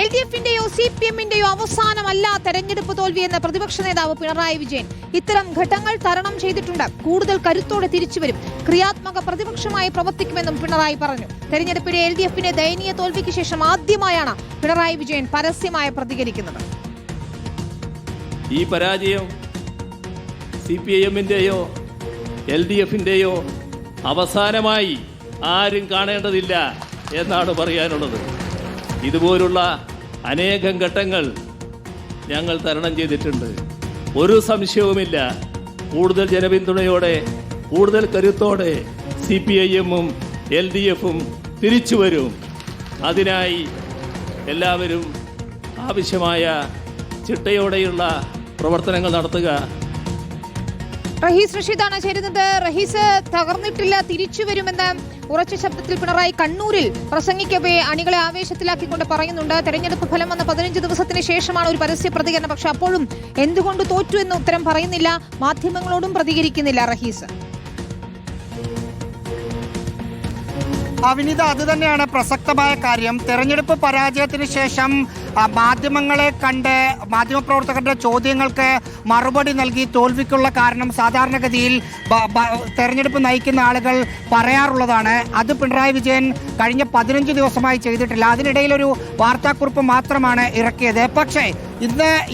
LDF-ന്റെയോ CPM-ന്റെയോ അവസാനമല്ല തെരഞ്ഞെടുപ്പ് തോൽവിയെന്ന് പ്രതിപക്ഷ നേതാവ് പിണറായി വിജയൻ. ഇത്തരം ഘട്ടങ്ങൾ തരണം ചെയ്തിട്ടുണ്ട്. കൂടുതൽ കരുത്തോടെ തിരിച്ചുവരും. ക്രിയാത്മക പ്രതിപക്ഷമായി പ്രവർത്തിക്കുമെന്നും പിണറായി പറഞ്ഞു. തെരഞ്ഞെടുപ്പിലെ LDF-ന്റെ ദയനീയ തോൽവിക്ക് ശേഷം ആദ്യമായാണ് പിണറായി വിജയൻ പരസ്യമായി പ്രതികരിക്കുന്നത്. ഈ പരാജയം CPM-ന്റെയോ LDF-ന്റെയോ അവസാനമായി ആരും കാണേണ്ടതില്ല എന്നാണ് പറയാനുള്ളത്. ഇതുപോലുള്ള അനേകം ഘട്ടങ്ങൾ ഞങ്ങൾ തരണം ചെയ്തിട്ടുണ്ട്. ഒരു സംശയവുമില്ല, കൂടുതൽ ജനപിന്തുണയോടെ കൂടുതൽ കരുത്തോടെ CPIM-ഉം LDF-ഉം തിരിച്ചു വരും. അതിനായി എല്ലാവരും ആവശ്യമായ ചിട്ടയോടെയുള്ള പ്രവർത്തനങ്ങൾ നടത്തുക. റഹീസ് റഷീദാണ് ചേരുന്നത്. റഹീസ്, തകർന്നിട്ടില്ല, തിരിച്ചു വരുമെന്ന് ഉറച്ച ശബ്ദത്തിൽ പിണറായി കണ്ണൂരിൽ പ്രസംഗിക്കവേ അണികളെ ആവേശത്തിലാക്കിക്കൊണ്ട് പറയുന്നുണ്ട്. തെരഞ്ഞെടുപ്പ് ഫലം വന്ന 15 ദിവസത്തിന് ശേഷമാണ് ഒരു പരസ്യ പ്രതികരണം. പക്ഷെ അപ്പോഴും എന്തുകൊണ്ട് തോറ്റു എന്ന് ഉത്തരം പറയുന്നില്ല, മാധ്യമങ്ങളോടും പ്രതികരിക്കുന്നില്ല. റഹീസ്, വിനീത, അത് തന്നെയാണ് പ്രസക്തമായ കാര്യം. തെരഞ്ഞെടുപ്പ് പരാജയത്തിന് ശേഷം മാധ്യമങ്ങളെ കണ്ട് മാധ്യമപ്രവർത്തകരുടെ ചോദ്യങ്ങൾക്ക് മറുപടി നൽകി തോൽവിക്കുള്ള കാരണം സാധാരണഗതിയിൽ തെരഞ്ഞെടുപ്പ് നയിക്കുന്ന ആളുകൾ പറയാറുള്ളതാണ്. അത് പിണറായി വിജയൻ കഴിഞ്ഞ 15 ദിവസമായി ചെയ്തിട്ടില്ല. അതിനിടയിലൊരു വാർത്താക്കുറിപ്പ് മാത്രമാണ് ഇറക്കിയത്. പക്ഷേ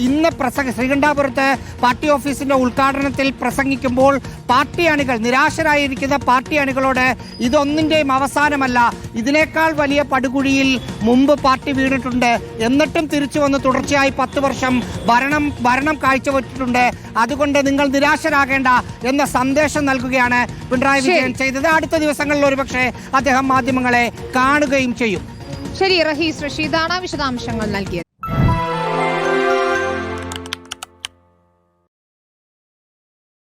ഇന്ന് ശ്രീകണ്ഠാപുരത്ത് പാർട്ടി ഓഫീസിന്റെ ഉദ്ഘാടനത്തിൽ പ്രസംഗിക്കുമ്പോൾ പാർട്ടി അണികൾ, നിരാശരായിരിക്കുന്ന പാർട്ടി അണികളോട് ഇതൊന്നിന്റെയും അവസാനമല്ല, ഇതിനേക്കാൾ വലിയ പടുകുഴിയിൽ മുമ്പ് പാർട്ടി വീണിട്ടുണ്ട്, എന്നിട്ടും തിരിച്ചു വന്ന് തുടർച്ചയായി 10 വർഷം ഭരണം കാഴ്ചവെച്ചിട്ടുണ്ട്, അതുകൊണ്ട് നിങ്ങൾ നിരാശരാകേണ്ട എന്ന സന്ദേശം നൽകുകയാണ് പിണറായി വിജയൻ ചെയ്തത്. അടുത്ത ദിവസങ്ങളിൽ ഒരുപക്ഷെ അദ്ദേഹം മാധ്യമങ്ങളെ കാണുകയും ചെയ്യും. ശരി, റഹീസ് റഷീദാണ് വിശദാംശങ്ങൾ നൽകിയത്.